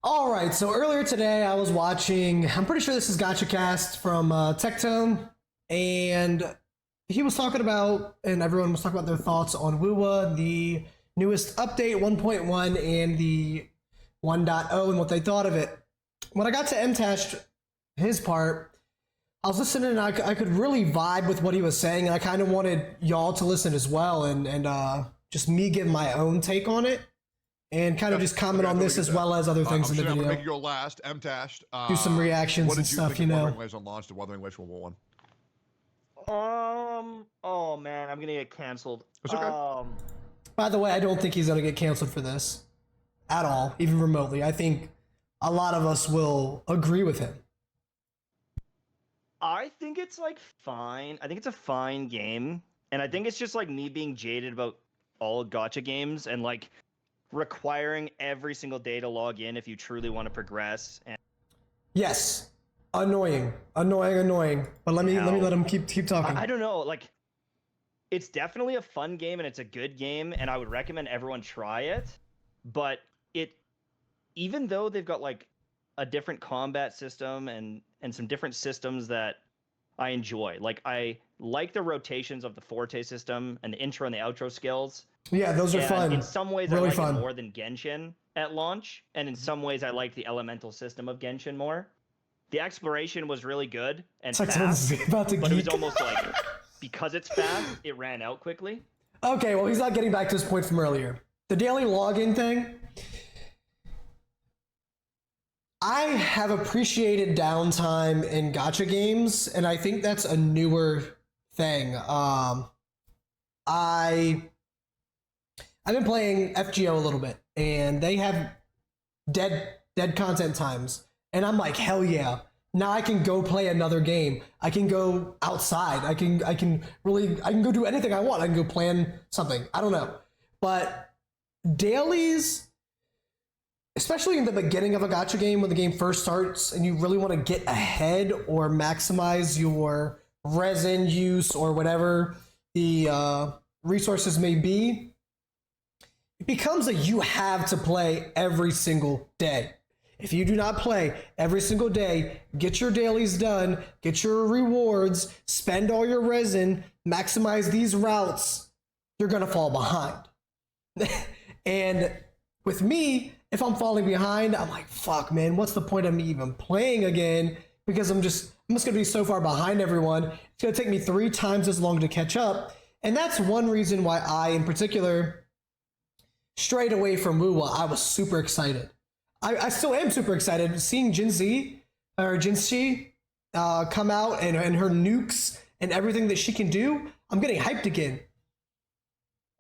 All right, so earlier today I was watching, I'm pretty sure this is Gacha Cast from Tectone, and he was talking about, and everyone was talking about their thoughts on WUWA, the newest update 1.1 and the 1.0 and what they thought of it. When I got to MTash, his part, I was listening and I could really vibe with what he was saying, and I kind of wanted y'all to listen as well, and just me give my own take on it. And kind of just comment on this as well as other things in the video. I'm gonna make you go last. MTash. Do some reactions and stuff, you know. Wuthering Waves on launch to Wuthering Waves 1.1. Oh man, I'm gonna get canceled. It's okay. By the way, I don't think he's gonna get canceled for this at all, even remotely. I think a lot of us will agree with him. I think it's like fine. I think it's a fine game, and I think it's just like me being jaded about all gacha games and like requiring every single day to log in if you truly want to progress. And yes, annoying. But let me let him keep talking. I don't know, like it's definitely a fun game and it's a good game, and I would recommend everyone try it. But even though they've got like a different combat system and some different systems that I enjoy, like I like the rotations of the Forte system and the intro and the outro skills. Yeah, those are fun. In some ways, really I like fun. it more than Genshin at launch, and in some ways, I like the elemental system of Genshin more. The exploration was really good and it's fast, like about to but geek. it was almost like because it's fast, it ran out quickly. Okay, well, he's not getting back to his point from earlier. The daily login thing. I have appreciated downtime in gacha games, and I think that's a newer thing. I've been playing FGO a little bit, and they have dead content times, and I'm like, hell yeah! Now I can go play another game. I can go outside. I can go do anything I want. I can go plan something. I don't know, but dailies, especially in the beginning of a gacha game when the game first starts, and you really want to get ahead or maximize your resin use or whatever the resources may be. It becomes that you have to play every single day. If you do not play every single day, get your dailies done, get your rewards, spend all your resin, maximize these routes, you're gonna fall behind. And with me, if I'm falling behind, I'm like, fuck, man, what's the point of me even playing again? Because I'm just gonna be so far behind everyone. It's gonna take me 3 times as long to catch up. And that's one reason why I, in particular, strayed away from WUWA. I was super excited. I still am super excited. Seeing Jinxi come out and her nukes and everything that she can do, I'm getting hyped again.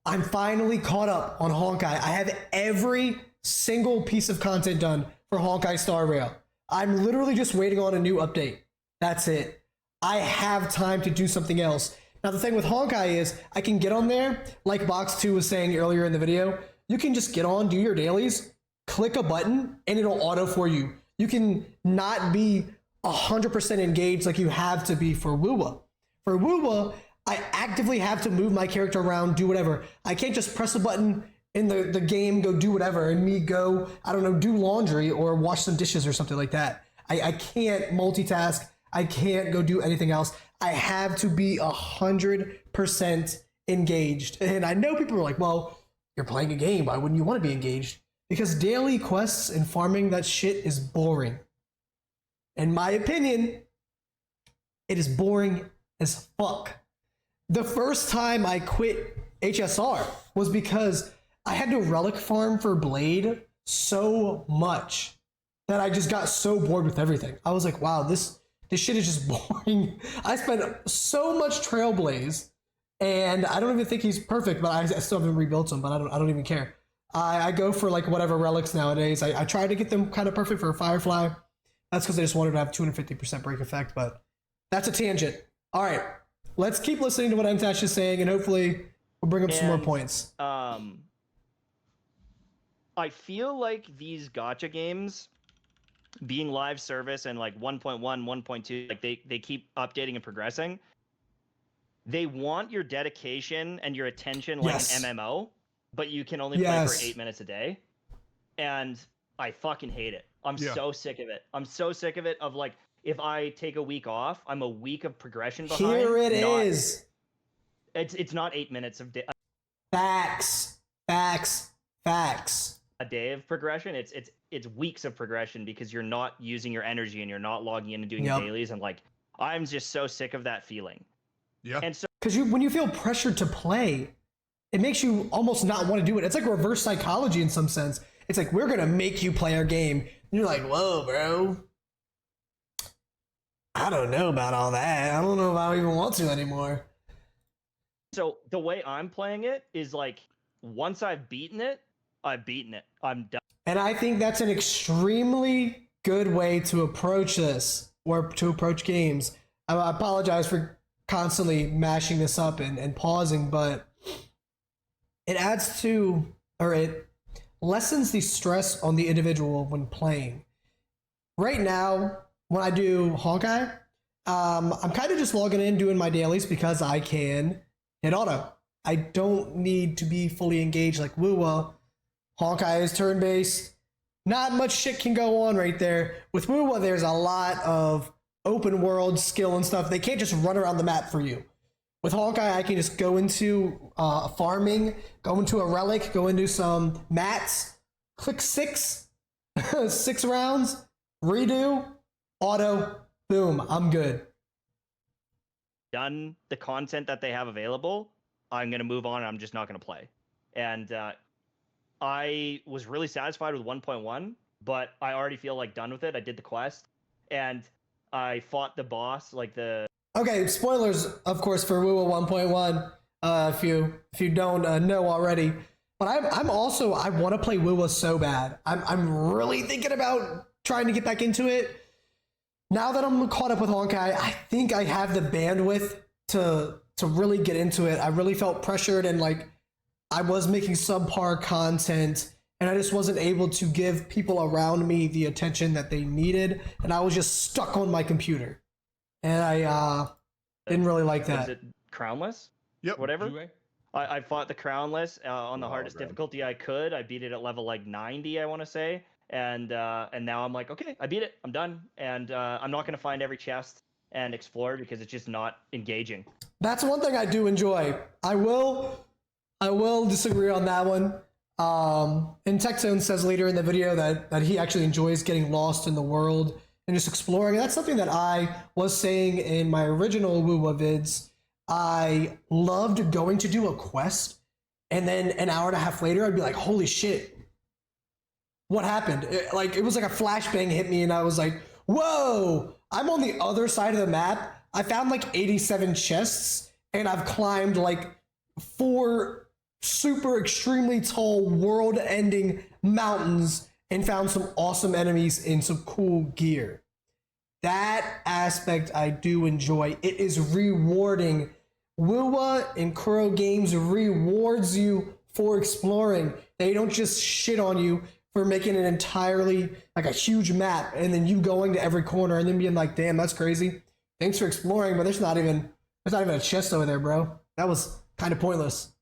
I'm finally caught up on Honkai. I have every single piece of content done for Honkai Star Rail. I'm literally just waiting on a new update. That's it. I have time to do something else. Now the thing with Honkai is I can get on there, like Box 2 was saying earlier in the video, you can just get on, do your dailies, click a button, and it'll auto for you. You can not be 100% engaged like you have to be for WUWA. For WUWA, I actively have to move my character around, do whatever. I can't just press a button in the game, go do whatever, and me go, I don't know, do laundry or wash some dishes or something like that. I can't multitask. I can't go do anything else. I have to be 100% engaged. And I know people are like, well, you're playing a game. Why wouldn't you want to be engaged? Because daily quests and farming, that shit is boring. In my opinion, it is boring as fuck. The first time I quit HSR was because I had to relic farm for Blade so much that I just got so bored with everything. I was like, wow, this shit is just boring. I spent so much Trailblaze, and I don't even think he's perfect, but I still haven't rebuilt him, but I don't even care. I go for like whatever relics nowadays. I try to get them kind of perfect for a Firefly. That's because I just wanted to have 250% break effect, but that's a tangent. All right, let's keep listening to what MTash is saying, and hopefully we'll bring up some more points. I feel like these gacha games being live service and like 1.1, 1.2, like they keep updating and progressing. They want your dedication and your attention like Yes. an MMO, but you can only play for 8 minutes a day. And I fucking hate it. I'm Yeah. so sick of it. I'm so sick of it. Of like, if I take a week off, I'm a week of progression behind. Here it not, is. It's not 8 minutes of Facts. Facts. Facts. a day of progression. It's weeks of progression because you're not using your energy and you're not logging in and doing your Yep. dailies. And like, I'm just so sick of that feeling. Yeah. And so Because when you feel pressured to play, it makes you almost not want to do it. It's like reverse psychology in some sense. It's like, we're going to make you play our game. And you're like, whoa, bro. I don't know about all that. I don't know if I even want to anymore. So the way I'm playing it is like, once I've beaten it, I've beaten it. I'm done. And I think that's an extremely good way to approach this, or to approach games. I apologize for constantly mashing this up and pausing, but it adds to, or it lessens the stress on the individual when playing. Right now, when I do honkai, I'm kind of just logging in, doing my dailies because I can hit auto. I don't need to be fully engaged like Wuwa. Honkai is turn-based. Not much shit can go on right there. With Wuwa, there's a lot of open world skill and stuff. They can't just run around the map for you. With Honkai, I can just go into farming, go into a relic, go into some mats, click 6 rounds, redo, auto, boom, I'm good. Done the content that they have available, I'm going to move on and I'm just not going to play. And I was really satisfied with 1.1, but I already feel like done with it. I did the quest and I fought the boss, like the... Okay, spoilers, of course, for Wuwa 1.1, if you don't know already. But I'm also, I want to play Wuwa so bad. I'm really thinking about trying to get back into it. Now that I'm caught up with Honkai, I think I have the bandwidth to really get into it. I really felt pressured and like I was making subpar content and I just wasn't able to give people around me the attention that they needed. And I was just stuck on my computer. And I didn't really like that. Was it Crownless? Yep. Whatever. Zue? I fought the Crownless on the Oh, hardest God. difficulty I could. I beat it at level like 90, I want to say. And now I'm like, okay, I beat it. I'm done. And I'm not going to find every chest and explore because it's just not engaging. That's one thing I do enjoy. I will disagree on that one. And Tectone says later in the video that he actually enjoys getting lost in the world and just exploring. And that's something that I was saying in my original Wuwa vids. I loved going to do a quest, and then an hour and a half later, I'd be like, holy shit, what happened? It was like a flashbang hit me, and I was like, whoa, I'm on the other side of the map. I found like 87 chests, and I've climbed like 4 super extremely tall world-ending mountains and found some awesome enemies and some cool gear. That aspect I do enjoy. It is rewarding. Wuwa and Kuro Games rewards you for exploring. They don't just shit on you for making it entirely like a huge map and then you going to every corner and then being like, damn, that's crazy. Thanks for exploring, but there's not even a chest over there, bro. That was kind of pointless.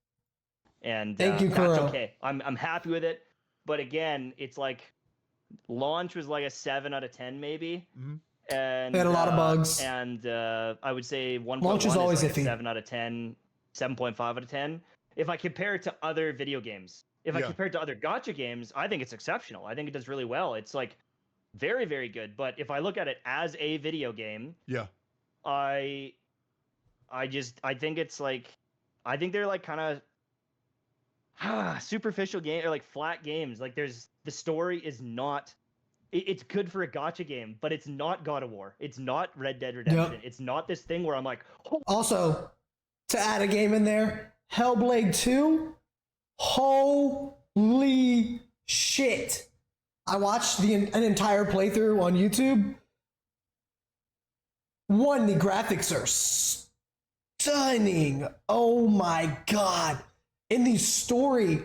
And Thank you, that's Kuro. okay. I'm happy with it. But again, it's like launch was like a 7 out of 10 maybe. Mhm. And They had a lot of bugs. And I would say 1.1 Launch is is always like a iffy. 7 out of 10, 7.5 out of 10. If I compare it to other video games, if I Yeah. compare it to other gacha games, I think it's exceptional. I think it does really well. It's like very, very good. But if I look at it as a video game, Yeah. I think it's like, I think they're like kind of superficial game or like flat games. Like the story is not, it's good for a gacha game, but it's not God of War. It's not Red Dead Redemption. It's not this thing where I'm like, oh, Also, to add a game in there, Hellblade 2, holy shit. I watched an entire playthrough on YouTube. One, the graphics are stunning. Oh my god. And the story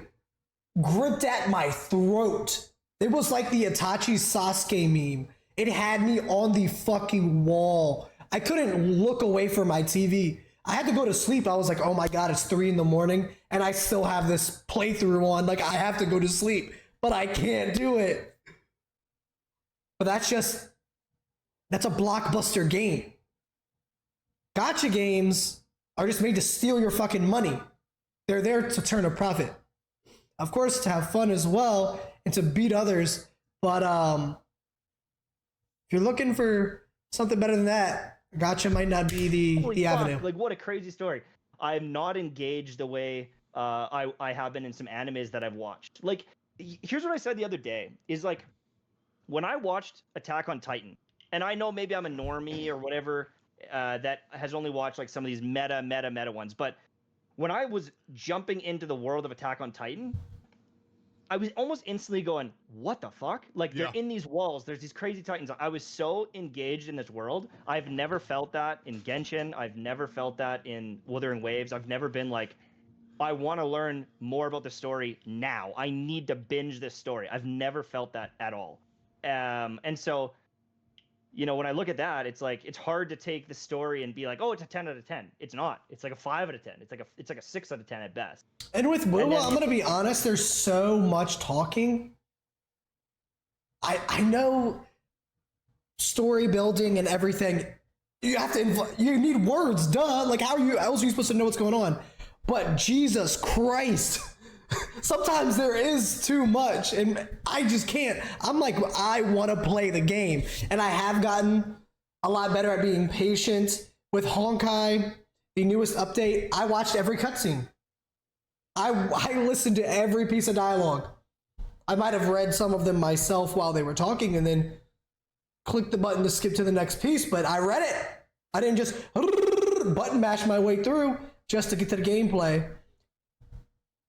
gripped at my throat. It was like the Itachi Sasuke meme. It had me on the fucking wall. I couldn't look away from my TV. I had to go to sleep. I was like, oh my god, it's 3 a.m. and I still have this playthrough on. Like, I have to go to sleep, but I can't do it. But that's a blockbuster game. Gacha games are just made to steal your fucking money. They're there to turn a profit. Of course, to have fun as well and to beat others. But if you're looking for something better than that, Gacha might not be the avenue. Like, what a crazy story. I'm not engaged the way I have been in some animes that I've watched. Like, here's what I said the other day, is like, when I watched Attack on Titan, and I know maybe I'm a normie or whatever that has only watched like some of these meta ones, but when I was jumping into the world of Attack on Titan, I was almost instantly going, what the fuck? Like, they're in these walls, there's these crazy titans. I was so engaged in this world. I've never felt that in Genshin. I've never felt that in Wuthering Waves. I've never been like, I want to learn more about the story now. I need to binge this story. I've never felt that at all. And so, you know, when I look at that, it's like, it's hard to take the story and be like, oh, it's a 10 out of 10. It's not. It's like a 5 out of 10. It's like a 6 out of 10 at best. And with Will, I'm gonna be honest, there's so much talking. I know story building and everything. You have to you need words, duh. Like, how else are you supposed to know what's going on? But Jesus Christ. Sometimes there is too much and I just can't. I'm like, I want to play the game, and I have gotten a lot better at being patient. With Honkai, the newest update, I watched every cutscene. I listened to every piece of dialogue. I might have read some of them myself while they were talking and then clicked the button to skip to the next piece, but I read it. I didn't just button mash my way through just to get to the gameplay.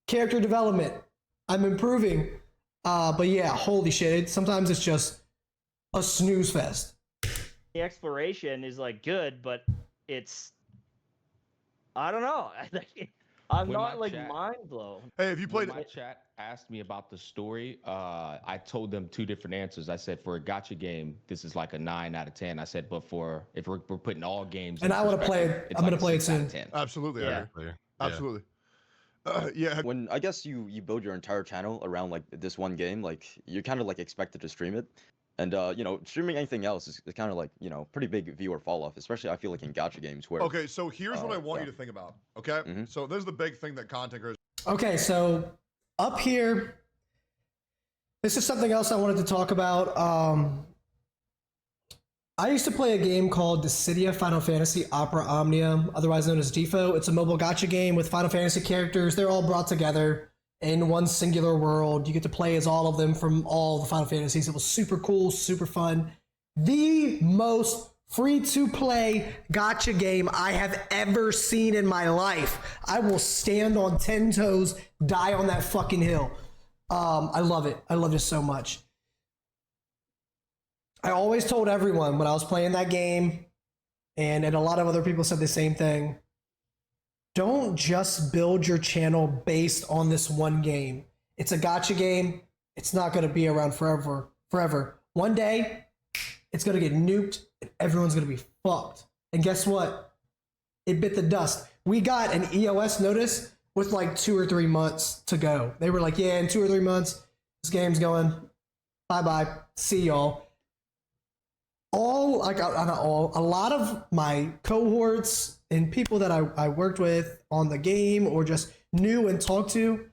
Character development, I'm improving. But yeah, holy shit, sometimes it's just a snooze fest. The exploration is like good, but it's, I don't know. I'm When not my like chat- mind blown. Hey, if you When played my chat asked me about the story, I told them 2 different answers. I said for a gacha game, this is like a 9 out of 10. I said, but for if we're putting all games, And in I wanna play perspective, it. it's I'm gonna like a play it 6 out soon. of 10. absolutely, Yeah. I agree. Absolutely. Yeah. When I guess you build your entire channel around like this one game, like you're kind of like expected to stream it, and you know, streaming anything else is kind of like, you know, pretty big viewer fall off, especially I feel like in gacha games where Okay, so here's what I want yeah. you to think about. Okay, so this is the big thing that content creators. Okay, so up here, this is something else I wanted to talk about. I used to play a game called Dissidia Final Fantasy Opera Omnia, otherwise known as DeFo. It's a mobile gacha game with Final Fantasy characters. They're all brought together in one singular world. You get to play as all of them from all the Final Fantasies. It was super cool, super fun. The most free-to-play gacha game I have ever seen in my life. I will stand on 10 toes, die on that fucking hill. I love it. I love it so much. I always told everyone when I was playing that game, and a lot of other people said the same thing, don't just build your channel based on this one game. It's a gacha game. It's not going to be around forever. One day, it's going to get nuked, and everyone's going to be fucked. And guess what? It bit the dust. We got an EOS notice with like 2 or 3 months to go. They were like, yeah, in 2 or 3 months, this game's going. Bye-bye. See y'all. A lot of my cohorts and people that I worked with on the game or just knew and talked to,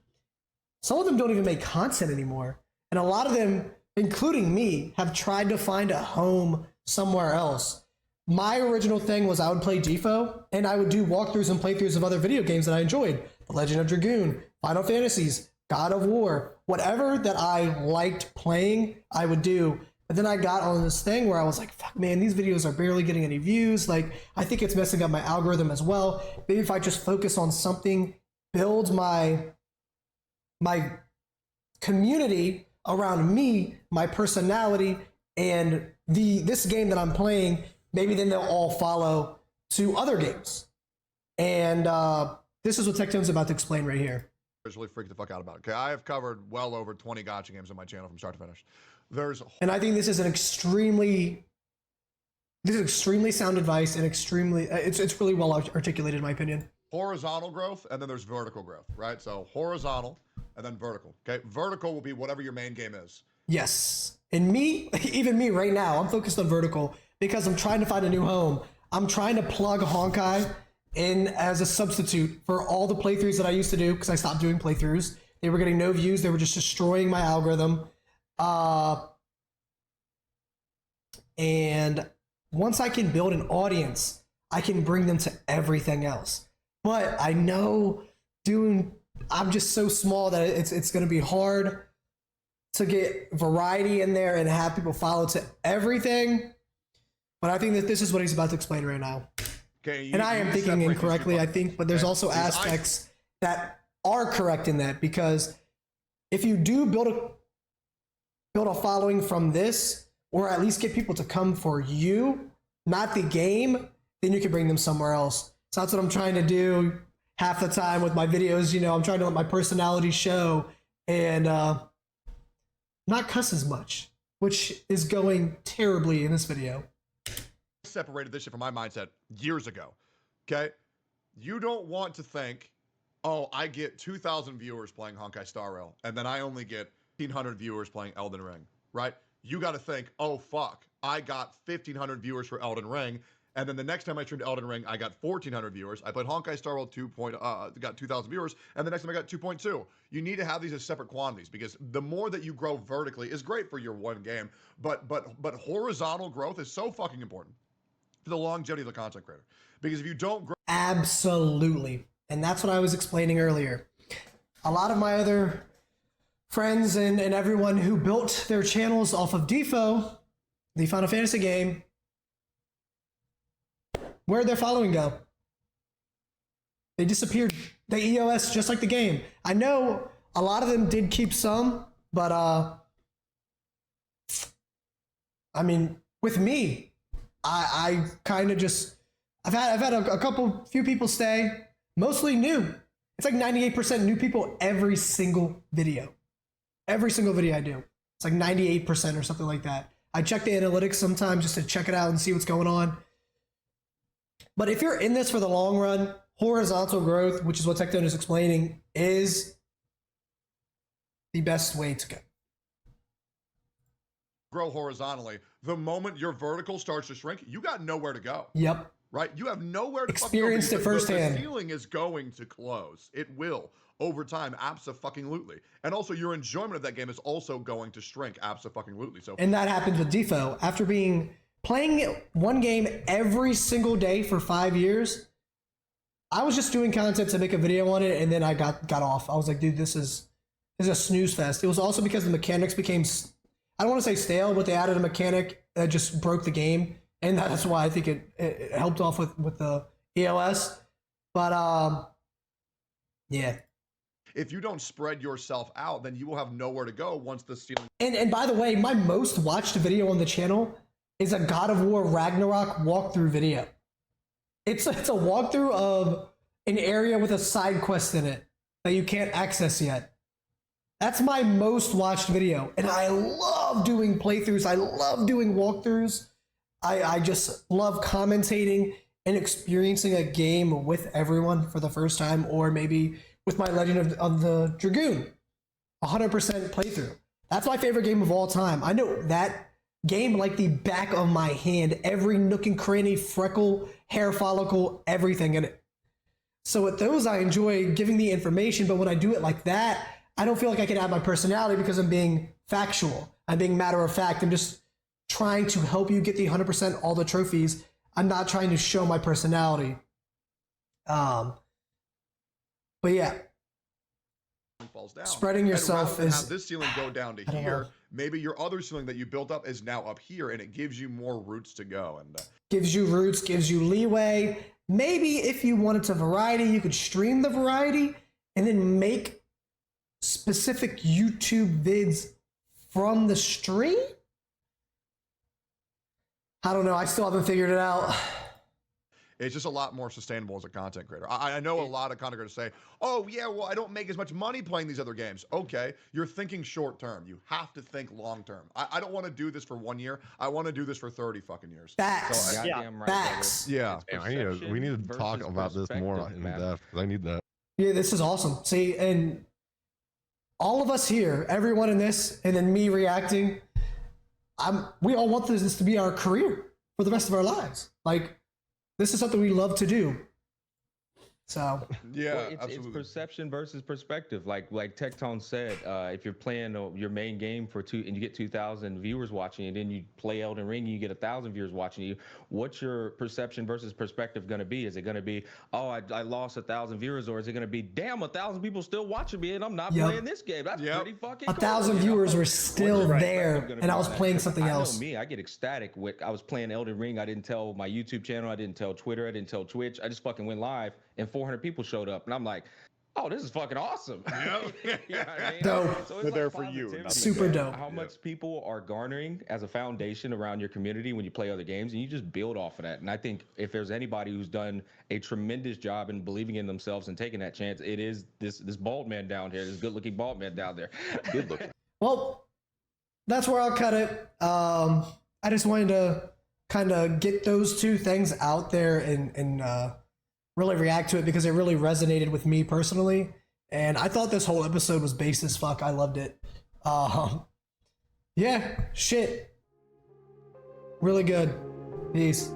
some of them don't even make content anymore. And a lot of them, including me, have tried to find a home somewhere else. My original thing was I would play DeFo and I would do walkthroughs and playthroughs of other video games that I enjoyed. The Legend of Dragoon, Final Fantasies, God of War, whatever that I liked playing, I would do. But then I got on this thing where I was like, fuck, man, these videos are barely getting any views. Like, I think it's messing up my algorithm as well. Maybe if I just focus on something, build my community around me, my personality, and this game that I'm playing, maybe then they'll all follow to other games. And this is what Tectone's about to explain right here. Really freaked the fuck out about it. Okay, I have covered well over 20 gacha games on my channel from start to finish. And I think this is extremely sound advice and it's really well articulated in my opinion. Horizontal growth and then there's vertical growth, right? So horizontal and then vertical. Okay, vertical will be whatever your main game is. Yes. And me, even me right now, I'm focused on vertical because I'm trying to find a new home. I'm trying to plug honkai in as a substitute for all the playthroughs that I used to do because I stopped doing playthroughs. They were getting no views. They were just destroying my algorithm. And once I can build an audience, I can bring them to everything else. But I know I'm just so small that it's going to be hard to get variety in there and have people follow to everything. But I think that this is what he's about to explain right now. Okay, And I am thinking incorrectly, I think, but there's also aspects that are correct in that, because if you do build a following from this, or at least get people to come for you, not the game, then you can bring them somewhere else. So that's what I'm trying to do half the time with my videos. You know, I'm trying to let my personality show and not cuss as much, which is going terribly in this video. Separated this shit from my mindset years ago. Okay, you don't want to think, oh, I get 2,000 viewers playing Honkai Star Rail, and then I only get 1,500 viewers playing Elden Ring, right? You got to think, oh fuck, I got 1,500 viewers for Elden Ring, and then the next time I streamed Elden Ring, I got 1,400 viewers. I played Honkai Star Rail got 2,000 viewers, and the next time I got 2.2. You need to have these as separate quantities, because the more that you grow vertically is great for your one game, but horizontal growth is so fucking important for the longevity of the content creator. Because if you don't grow... Absolutely. And that's what I was explaining earlier. A lot of my other friends and everyone who built their channels off of Defo, the Final Fantasy game, where'd their following go? They disappeared. They EOS just like the game. I know a lot of them did keep some, but I mean, with me, I kind of just, I've had a few people stay, mostly new. It's like 98% new people every single video. Every single video I do. It's like 98% or something like that. I check the analytics sometimes just to check it out and see what's going on. But if you're in this for the long run, horizontal growth, which is what Tectone is explaining, is the best way to go. Grow horizontally. The moment your vertical starts to shrink, you got nowhere to go. Yep. Right? You have nowhere to experienced it firsthand. The ceiling is going to close. It will over time, abso-fucking-lutely. And also, your enjoyment of that game is also going to shrink, abso-fucking-lutely. So, and that happened with Defo. After playing one game every single day for 5 years, I was just doing content to make a video on it, and then I got off. I was like, dude, this is a snooze fest. It was also because the mechanics became, I don't want to say stale, but they added a mechanic that just broke the game, and that's why I think it helped off with the EOS. But yeah. If you don't spread yourself out, then you will have nowhere to go once the ceiling. And by the way, my most watched video on the channel is a God of War Ragnarok walkthrough video. It's a walkthrough of an area with a side quest in it that you can't access yet. That's my most watched video. And I love doing playthroughs. I love doing walkthroughs. I just love commentating and experiencing a game with everyone for the first time, or maybe with my Legend of the Dragoon, 100% playthrough. That's my favorite game of all time. I know that game like the back of my hand, every nook and cranny, freckle, hair follicle, everything in it. So with those, I enjoy giving the information, but when I do it like that, I don't feel like I can add my personality because I'm being factual. I'm being matter of fact. I'm just trying to help you get the 100% all the trophies. I'm not trying to show my personality. But yeah, falls down. Spreading yourself and is have this ceiling go down to here. Maybe your other ceiling that you built up is now up here, and it gives you more routes to go. And gives you roots, gives you leeway. Maybe if you wanted to variety, you could stream the variety and then make specific YouTube vids from the stream. I don't know. I still haven't figured it out. It's just a lot more sustainable as a content creator. I know a lot of content creators say, oh, yeah, well, I don't make as much money playing these other games. Okay, you're thinking short term. You have to think long term. I don't want to do this for 1 year. I want to do this for 30 fucking years. Facts. So, Facts. Yeah. Damn, we need to talk about this more in depth, because I need that. Yeah, this is awesome. See, and all of us here, everyone in this, and then me reacting, we all want this to be our career for the rest of our lives. Like, this is something we love to do. So Yeah, Well, it's absolutely. perception versus perspective. Like Tectone said, if you're playing your main game for and you get 2,000 viewers watching, and then you play Elden Ring and you get 1,000 viewers watching you, what's your perception versus perspective going to be? Is it going to be, oh, I lost 1,000 viewers, or is it going to be, damn, 1,000 people still watching me and I'm not Yep. playing this game? That's Yep. pretty fucking. 1,000 cool, you know? viewers were What's still your there, perspective gonna and be I was on that? playing 'Cause something I know else. me, I get ecstatic. I was playing Elden Ring. I didn't tell my YouTube channel. I didn't tell Twitter. I didn't tell Twitch. I just fucking went live, and 400 people showed up, and I'm like, oh, this is fucking awesome. Yep. You know what I mean? Dope. So They're there for you, positivity, not Super man. dope. How much people are garnering as a foundation around your community when you play other games, and you just build off of that. And I think if there's anybody who's done a tremendous job in believing in themselves and taking that chance, it is this bald man down here, this good-looking bald man down there. Good looking. Well, that's where I'll cut it. I just wanted to kind of get those two things out there and really react to it because it really resonated with me personally. And I thought this whole episode was based as fuck. I loved it. Yeah, shit. Really good. Peace.